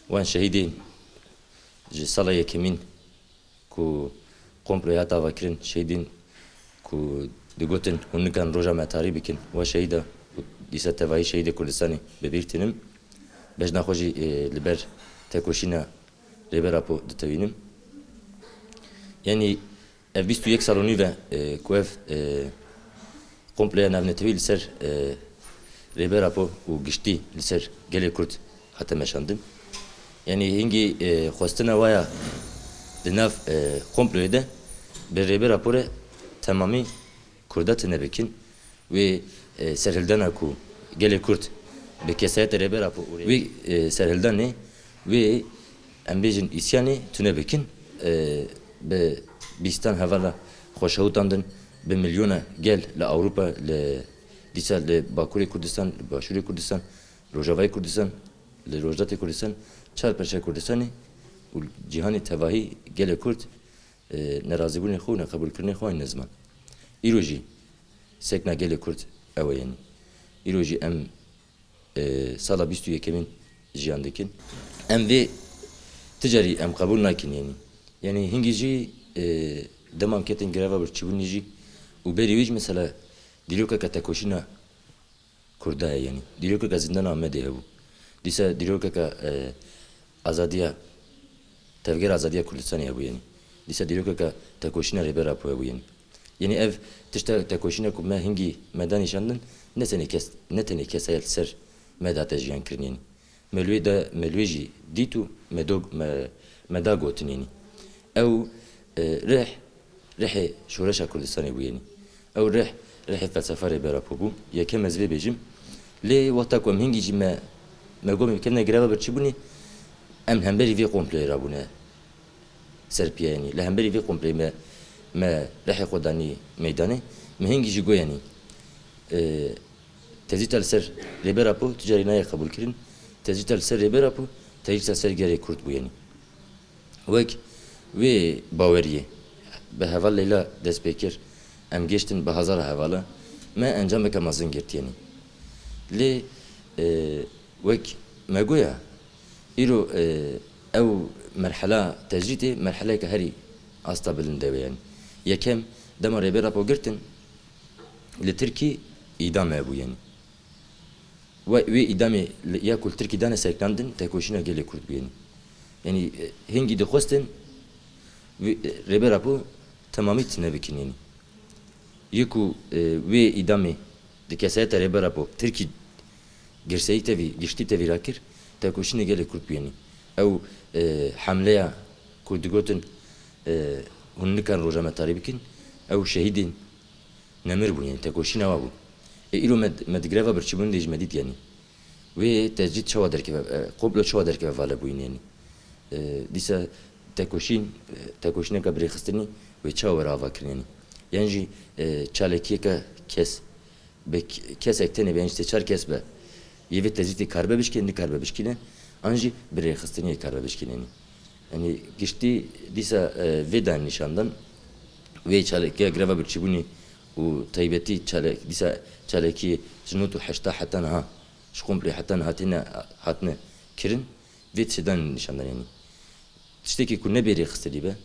وان شهیدی جی سالا یکمین کو komployê hata vekirin şehîdên ku digotin hûn nikan roja me tarî bikin ve şehîda dîsa tevahî şehîdê Kurdistanê bibîr tînim bejna xwe jî li ber Têkoşîna rêbera po ditewînim. Yani ev 21 sal û nîv e ku ev komploya navnetewî li ser rêbera po û giştî li ser gelê Kurd hate meşandin. Yani hingî xwestina waya di nav komployê de bi rêbera porê temamî Kurda tune bikin wê serhildana ku gelê Kurd bi kesayeta rêbera po wê serhildanê wê em bêjin îsyanê tune bikin bi bîstan hevala xweşewtan din bi milyona gel li Awropa li dîsa li Bakurê Kurdistan, li Başûrê Kurdistan, Rojavayê Kurdistan, li Rojdatê Kurdistan, çar perşa Kurdistanê û cîhanê tevahî gelê Kurd nerazîbûnê xwe û neqebûlkirinê xwe ne ziman. Îro jî sekna gelê Kurd ew e yenî. Îro jî em sala 21 jiyan dikin. Em vê ticarî em qebûl nakin yenî. Yani hingî jî demam ketin greva birçîbûnê jî û berî wî jî mesela dîrokeka Têkoşîna Kurda ye yenî. Dîrokeka zindana Amedê hebû. Dîsa dîrokeka azadiya tevgera azadiya Kurdistanê hebû yenî. Dîsa dîrokeka Têkoşîna rêbera po hebû yenî. Yani ev tişta Têkoşîna ku me hingî me da nîşandin ne tenê kesayê li ser me da te jiyan kirin yenî. Me li wê jî dît û me da gotin yenî. Ew rihê şoreşa Kurdistanê bû yenî. Ew rihê felsefa rêbera po bû. Yekem ez vê bêjim lê wexta ku em hingî jî me gomê bikevne greva birçîbûnê em hemberî vê komployê rabûne serpiya yenî. Li hemberî vê komployê me rihê xwe danî meydanê me hingî jî got yenî tezîta li ser rêbera po ticarî naye qebûlkirin tezîta li ser rêbera po tezîta li ser gelê Kurd bû yenî. Wek wê baweriyê bi heval leyla dest pê kir em geçtin bi hezara hevala me encameke mezin girt yenî. Lê wek me goya îro ew merhela tecrîtê merheleke herî asta bilinde yani. Yekem dema rêbera po girtin li Tirkî îdam hebû yani. Wê îdamê ya ku li Tirkî dane seklandin Têkoşîna gelê Kurd bû yani. Yani hingî dixwestin rêbera po temamî tune bikin yani. Yê ku wê îdamê di kesayeta rêbera po Tirkî girseyî tevî giştî tevî rakir Têkoşîna gelê Kurd bû yani. Ew hemleya ku digotin hûn nikan roja me tarî bikin ew şehîdên nemir bûn yani Têkoşîna wa bû. Îro me di greva birçîbûnê de jî me dît yani. Wê tecrît çawa derkeve komplo çawa derkeve vala bûyîn yani. Dîsa Têkoşîneka birêxistinî wê çawa were ava kirin yani. Yani jî çalekiyeka kesek tenê be yani işte çar kes be yê vê tecrîtê karibe bişkîne nikaribe bişkîne an jî birêxistiniyê karibe bişkîne yani. Yani giştî dîsa vê dan nîşandan wê çalekiya greva birçîbûnê û taybetî dîsa çalekiyê ji not û heşta heta niha ji komplê heta niha hatine kirin vê tişedan nîşandan yani. Tiştekî ku ne birêxistinî be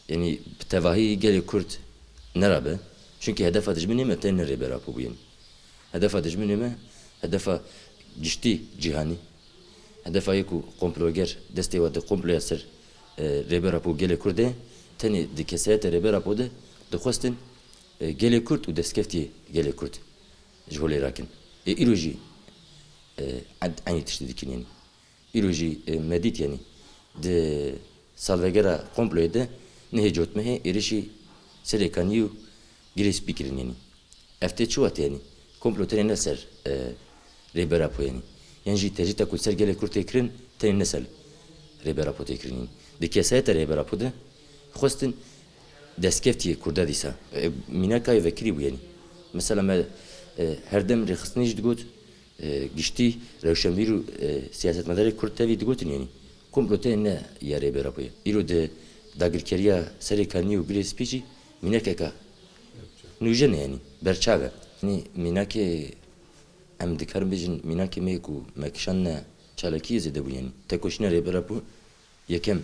yani bi tevahî gelê Kurd nerabe çünkü hedefa dijminê me tên rêbera po bû yani. Hedefa dijminê me hedefa giştî cîhanî hedefa yê ku komploger destê we di komploya ser rêbera po gelê Kurdê tenê di kesayeta rêbera po de dixwestin gelê Kurd û destkeftiyê gelê Kurd ji holê rakin. Îro jî aynî tiştî dikin yani. Îro jî me dît yani di salvegera komployê de nehê cotmehê êrişî serêkanî û girê spî kirin yani. Ev tê çi wat yani komplo tenê ne ser rêbera po yani. Yani jî tecrîta ku ser gelê Kurd tê kirin tenê ne ser rêbera po tê kirin yani. Di kesayeta rêbera po de xwestin destkeftiyê Kurda dîsa mînakayê vekirî bû yani. Mesela me her dem rêxistinê jî digot giştî rewşenbîr û siyasetmedarê Kurd tevî digotin yani. Komplo tenê ne ya rêbera po ye. Îro di dagirkeriya serêkanî û girê spî jî mînakeka nûjen yani berçav e. Yani mînakê em dikarin bêjin mînakê me ku me kişandine çalakiyê zêde bû yani Têkoşîna rêbera bû yekem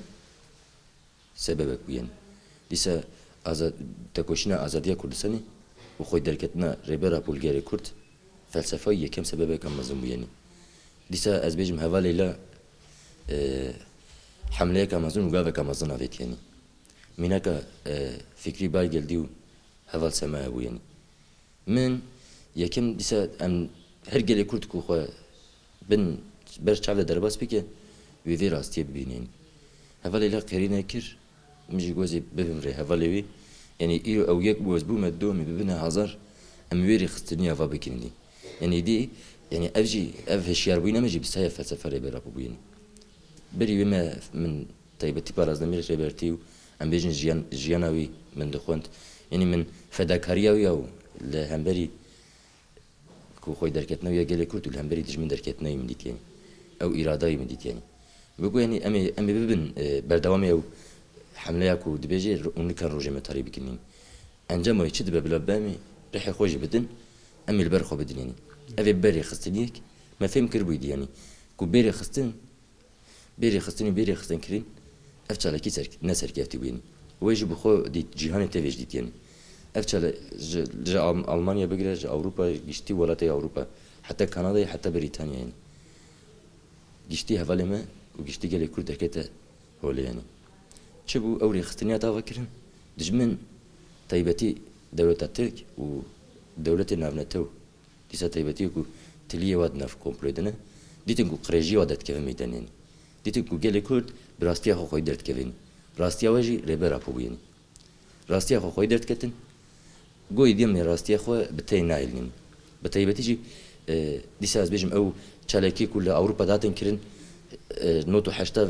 sebebek bû yani. Dîsa Têkoşîna azadiya Kurdistanê û xwe derketina rêbera Bulgarê Kurd felsefayê yekem sebebeka mezin bû yani. Dîsa ez bêjim hevalê la hemleyeka mezin û gaveka mezin avêt yani. Mînaka fikrî bay geldî û heval semaya bû yani. Min yekem dîsa em her gelê Kurd ku xwe bin ber çavê derbas bike wê vê rastiyê bibîne yani. Hevalê la qerîne kir min jî gozê bibimre hevalê wê yani îro ew yek bû ez bûme du em ê bibine hezar em wêrê xistiniya va bikin dî. Yani dî yani ev jî ev hişyarbûyîna me jî bisaya felsefe rêbera bû yani. Berî wê me min taybetî parazdemîr rêbertî û em bêjin jiyana wî min dixwend yani min fedakariya wî ya û li hemberî ku xwe derketina wî ya gelê Kurd û li hemberî dijmin derketinayê min dît yani. Ew îradayê min dît yani. Bigû yani em ê bibin berdewamê ew hemleya ku dibêje û nikan rojê me tarî bikin yani. Encama çi dibe bila bemê rihê xwe jî bidin em ê li ber xwe bidin yani. Ev ê berê xistiniyek me fêm kiribûydi yani. Ku berê xistinî berê xistinkirin ev çalakî ne serkeftî bû yani. Wê jî bi xwe dît cîhanê tê vêj dît yani. Ev çala ji Almanya bigire ji Avrupa giştî welatê Avrupa heta Kanadayê heta Brîtanya yani. Giştî hevalê me û giştî gelê Kurd derkete holê yani. Çi bû ew rêxistiniya dava kirin dijmin taybetî dewleta Tirk û dewletê navnetew dîsa taybetî ku tiliyê wa di nav komployê dine dîtin ku qirêjiyê wa derdikeve meydan yani. Dîtin ku gelê Kurd bi rastiya xwe xwedî derdikeve yani. Rastiya we jî rêbera xwe bû yani. Rastiya xwe xwedî derdiketin goyê diyem rastiya xwe bi tê naîlin yani. Bi taybetî jî dîsa ez bêjim ew çalakî ku li Ewropa datin kirin not û heşta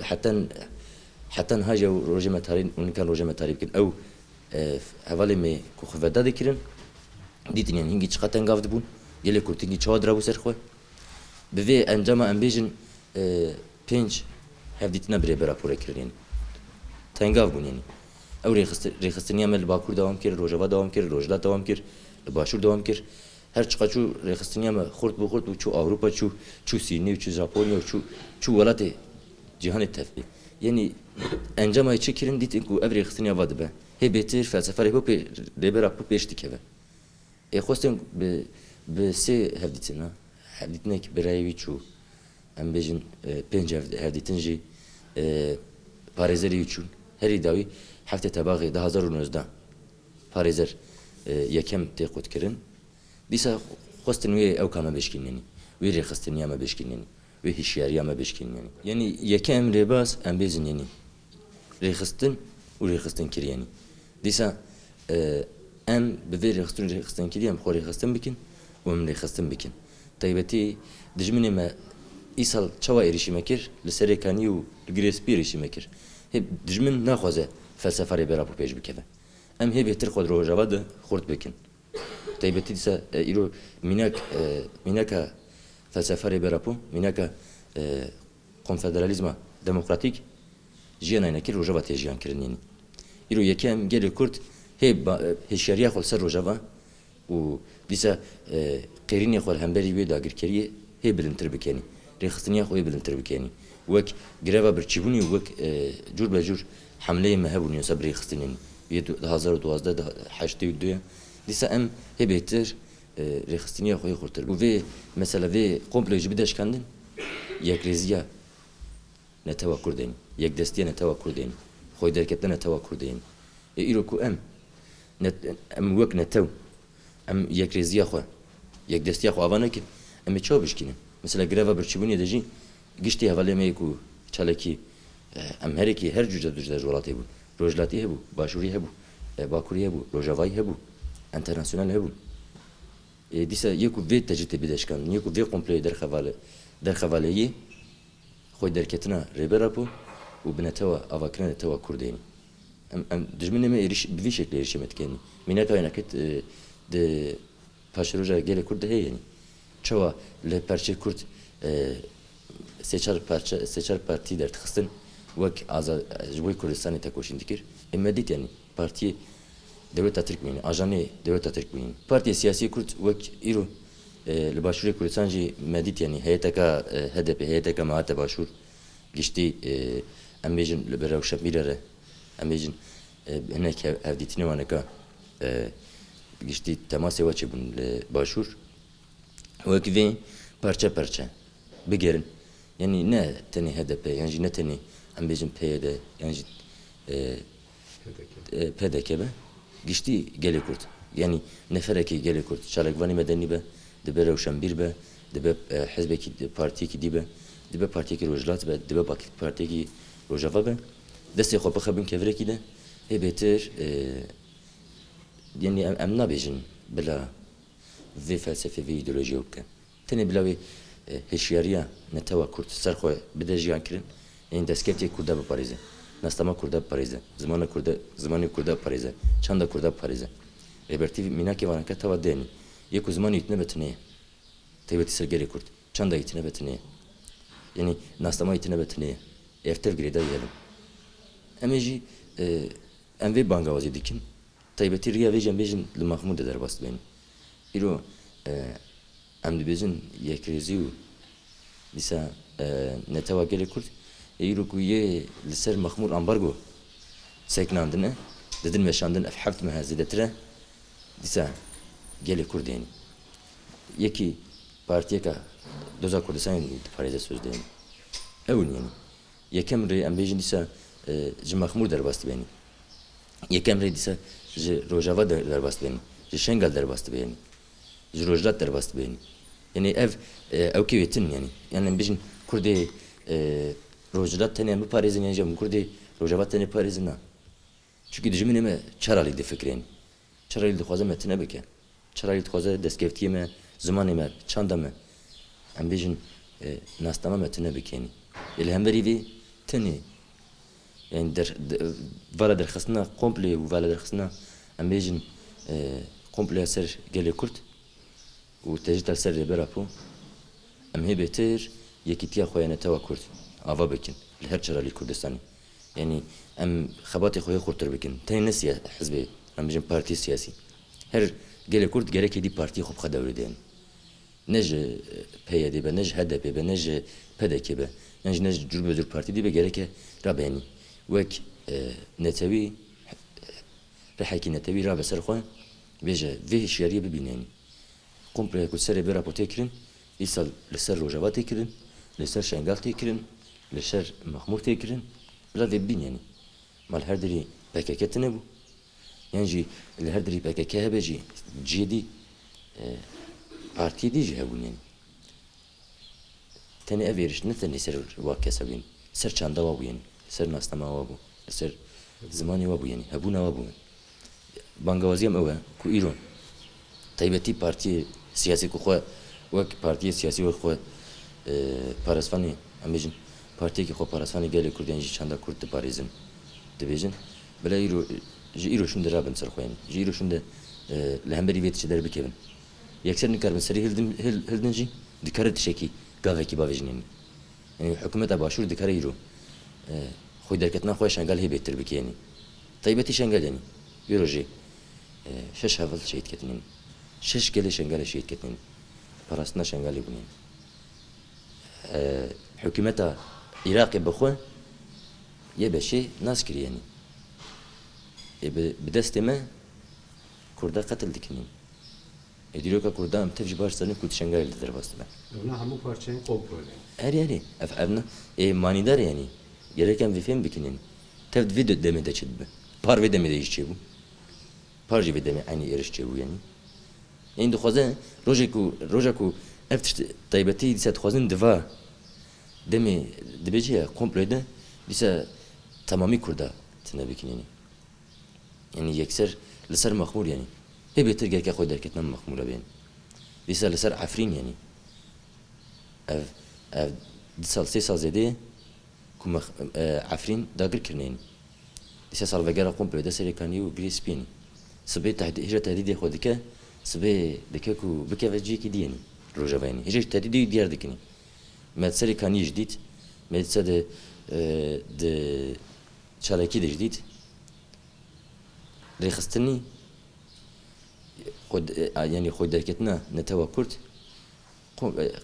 hetan haja rojê me tarî û nikan rojê me tarî bikin ew hevalê me ku xwe veda dikirin dîtin yani hingî çiqaten gav dibûn gelê Kurd hingî çawa dirabû ser xwe bi vê encama em bêjin pênc hevdîtina bi rêbera pûre kirin yani. Tengav bûn yani. Ew rêxistiniya me li Bakur dewam kir, Rojava dewam kir, Rojhilat dewam kir, li Başûr dewam kir. Her çiqa çû rêxistiniya me xurt bû çû Avrupa çû Sînê û çû Japonya û çû welatê cîhanê tevlî. Yani encama çi kirin dîtin ku ev rêxistiniya va dibe. Hê bêtir felsefa rêbera xwe pêş dikeve. Ê xwestin bi sê hevdîtin ha. Hevdîtinek birayê wî çû. Em bêjin pênc hevdîtin jî parêzerî wî çûn. Herî dawî heftê tebaxê 2019 parêzer yekem tê qut kirin. Dîsa xwestin wê ew ka me bêşkînin yani. Wê rêxistiniya me bêşkînin yani. Wê hişyariya me bêşkînin yani. Yani yekem rêbaz em bêzin yani. Rêxistin û rêxistinkirî yani. Dîsa em bi vê rêxistin û rêxistinkirî em xwe rêxistin bikin û em rêxistin bikin. Taybetî dijminê me îsal çawa êrişîme kir li serê kanî û li girê spî êrişîme kir. Hê dijmin naxwaze felsefa rêbera xwe pêş bikeve. Em hê bêhtir xwe di rojava de xurt bikin. Taybetî dîsa îro mînaka felsefa rêbera xwe mînaka konfederalîzma demokratîk jiyana nekir rojava tê jiyan kirin yani. Îro yekem gelê Kurd hê hêşyariya xwe li ser rojava û dîsa qêrînê xwe li hemberî wê dagirkeriyê hê bilintir bike yani. Rêxistiniya xwe hê bilintir bike yani. Wek greva birçîbûnî û wek cûr be cûr hemleyê me hebûn ya ser rêxistin yani. Wê 2012 heştê û duya dîsa em hê bêhtir rêxistiniya xwe hê xurtir û vê mesela vê komployê jî bideşkandin yekrêziya netewa Kurd yani. Yekdestiya netewa Kurd yani. Xwe derketina netewa Kurd yani. Îro ku em wek netew em yekrêziya xwe yekdestiya xwe ava nekin em ê çawa bişkînin. Mesela greva birçîbûnê de jî giştî hevalê me ku çalakî em herekî her cûce dijde ji welatê bûn. Rojhilatî hebû, Başûrî hebû, Bakurî hebû, Rojavayî hebû, internasyonal hebû. Dîsa yê ku vê tecî tê bideşkandin, yê ku vê komployê derxevaleyî xwe derketina rêbera xwe û bi netewa avakirina netewa Kurdê yani. Em dijminê me bi vî şeklê êrişîme dike yani. Mînaka wênekê di paşeroja gelê Kurd de heye yani. Çawa li perçê Kurd seçar partî derdixistin wek ji bo Kurdistanê Têkoşîn dikir. Em dît yani partiyê dewleta Tirk bû yani. Ajanê dewleta Tirk bû yani. Partiya siyasî Kurd wek îro li Başûrê Kurdistan jî medît yanî heyeteka HDP heyeteka Mehatê Başûr giştî em bêjin li ber Rewşenbîrê re em bêjin hinek hevdîtînê wan eka giştî temasê ve çêbûn li Başûr wek vê parça parça bigerin yanî ne tenê HDP yan jî ne tenê em bêjin PYD yan jî PDK be giştî gelê Kurd yanî neferekî gelê Kurd çalekvanî medenî be dibe Rewşenbîr be dibe hizbekî partiyekî dî be dibe partiyekî Rojhilat be dibe partiyekî Rojava be destê xwe bixebin kevirekî de hê bêtir yanî em nabêjin bila vê felsefê vê îdeolojiyê bikin tenê bila wê hêşyariya netewa Kurd ser xwe bide jiyan kirin yanî destkeftiyê Kurda biparêze nastema Kurda biparêze zimanê Kurda biparêze çanda Kurda biparêze rêbertî mînakê wan eke tewa denî yê ku zimanê yîtine be tinê ye taybetî ser gelê Kurd çanda yîtine be tinê ye yanî nastema yîtine be tinê ye ev tev girêda yelim em ê jî em vê bangawazî dikin taybetî riya vê jî em bêjin li Mahmûdê derbas dibêjin îro em dibêjin yekrêzî û dîsa netewa gelê Kurd îro ku yê li ser Mahmûd ambargo seknandine didin veşandin ev heft mehe zêdetir e dîsa gelê Kurd yanî yekî partiyeka Doza Kurdistanê diparêze söz de yanî ew in yanî yekem rê em bêjin dîsa ji Mahmûd derbas dibêjin yekem rê dîsa ji Rojava derbas dibêjin ji Şengal derbas dibê yanî ji Rojhilat derbas dibêjin yanî ev kê wê tin yanî yani em bêjin Kurdê Rojhilat tenê em biparêzin yanî ji Kurdê Rojava tenê parêzin na çünkü dijminê me çaralî difikirin çaralî dixwaze me tune bike çaralî dixwaze destkeftiyê me zimanê me çanda me em bêjin nastema me tune bike yanî li hemberî vê tenê yani vala derxistina komployê û vala derxistina em bêjin komploya ser gelê Kurd û tejîta ser rêbera po em hê bêtir yekîtiya xwe ya netewa Kurd ava bikin li her çaralî Kurdistanê yani em xebatê xwe yê xurtir bikin tenê ne hizbê em bêjin partî siyasî her gelê Kurd gerek êdî partiyê xwe bixe dewrê de yanî ne ji PYD be ne ji HDP be ne ji PDK be yani ne ji cürbecür partî dî be gereke rabe yanî wek netewî rehekî netewî rabe ser xwe bêje vê hişyariyê bibîne yanî komploya ku serê bê raportê kirin îsal li ser Rojava tê kirin li ser Şengal tê kirin li ser Mahmûd tê kirin bila vê bibîn yanî mal her derî PKK tune bû yan jî li her derî PKK hebe jî ciyê dî partiyê dî jî hebûn yanî tenê ev êriş ne tenê ser wa kes hebûn ser çanda wa bû yanî ser nastema wa bû ser zimanê wa bû yanî hebûna wa bû bangawaziyem ew e ku îro taybetî partiyê siyasî ku xwe wek partiyê siyasî wek xwe parasvanê em bêjin partiyekî xwe parasvanê gelê Kurdiyan jî çanda Kurd diparêzin dibêjin bila îro ji îro şûn de rabin ser xwe yanî ji îro şûn de li hemberî vê tişê derbikevin yekser nikarbin serî hildin jî dikare tişekî gavekî bavêjin yanî yani hikûmeta Başûr dikare îro xwe derketina xwe Şengal hê bêhtir bike yanî taybetî Şengal yanî îro jî şeş heval şehîd ketin yanî şeş gelê Şengalê şehîd ketin yanî parastina Şengalê bûn yanî hikûmeta Iraqê bi xwe yê beşê nas kirî yanî bi destê me Kurda qetil dikin yanî dîroka Kurda em tev jî baş zanîn ku Şengalê li derbas dibe Evna hemû parçeyên komployê erê ev manîdar yanî gerek em vê fêm bikin yanî tev vê demê de çi dibe par vê demê de jî çêbû par jî vê demê aynî êriş çêbû yanî yani dixwaze roja ku ev tişt taybetî dîsa dixwazin diva demê dibêje ya komployê de dîsa tamamî Kurda tune bikin yanî yani yekser li ser Mahmûd yanî hê bêtir gereke xwe derketina Mahmûda be yanî dîsa li ser Efrîn yanî ev di sal sê sal zêde ye ku Efrîn dagir kirine yanî dîsa salvegera komployê de serê kanî û girê spî yanî sibê hêja tehdîdê xwe dike sibê dike ku bikeve ciyekî dî yanî Rojava yanî hêja tehdîdê diyar dikin yanî me serê kanî ji dît me dîsa di çalekî de ji dît rêxistinî yani xwe derketina netewa Kurd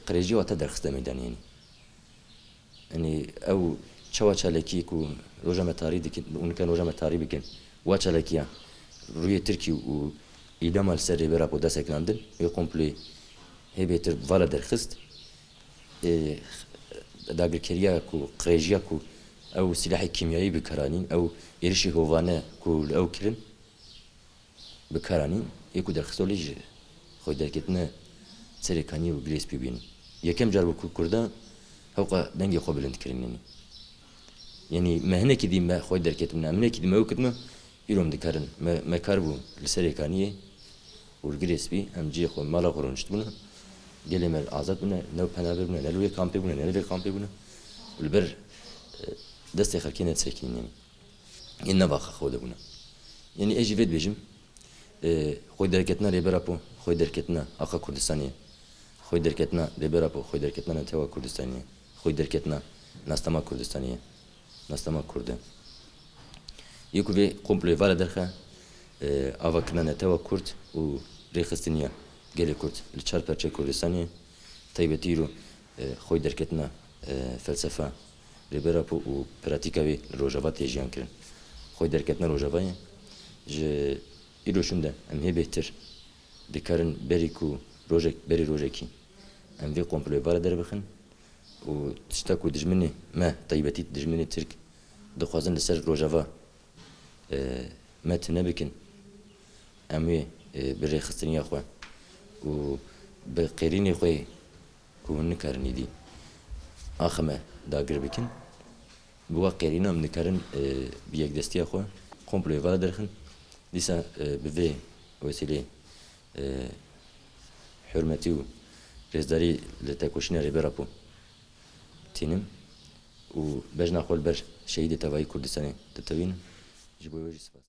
قريجي وقت درخت ميدان يعني او چوا چالکی کو روجا متاری دکن اون کن روجا متاری بکن و چالکیا روی ترکی و ایدام السر برا بود سکناندن و کمپلی هی بهتر والا درخست داگر کریا کو قريجيا کو او سلاح كيميائي بكرانين او يرشي هوفانا کو او كرن بكرانين يكو درخستوليج خو دركتنا سريكاني وجليس بيبين يكم جربوا كردا هوقا دنجي خو بلند كرنني يعني ما هنا كدي ما خو دركتنا من كدي ما وكتنا يروم دكارن ما كاربو لسريكانيه ورجليس بي ام جي خو مالا قرونشتبنا geleme azat buna ne penaver buna ne lüye kampi buna ne lüye kampi buna ulber deste xerkine tsekin yani inna baxa xoda buna yani ejivet bejim xoy derketna reberapo xoy derketna aqa kurdistaniye xoy derketna reberapo xoy derketna teva kurdistaniye xoy derketna nastama kurdistaniye nastama kurde yekû ve komployê vala derxe avakirina teva kurd û rêxistiniya gelê kurd li çar perçe Kurdistanê taybetî îro xwe derketina felsefa rêberapo û pratika wê li rojava tê jiyan kirin xwe derketina rojavayê ji îro şûn de em hê bêhtir dikarin berî ku berî rojekî em vê komployê vala derbixin û tişta ku dijminê me taybetî dijminê Tirk dixwazin li ser rojava me tune bikin em wê bi rêxistiniya xwe و بقرینی خوی کون نکردنی دی آخمه داگر بکن بوا قرینم نکردن بیک دستی خو کمپلوی وارد درخن دیسا به وسیله حرمتی و رزداری لتکوشینا ریبراپو تینم و بجنا خول بر شهید توایی کردستانی تتوین جبوی وجی سپاس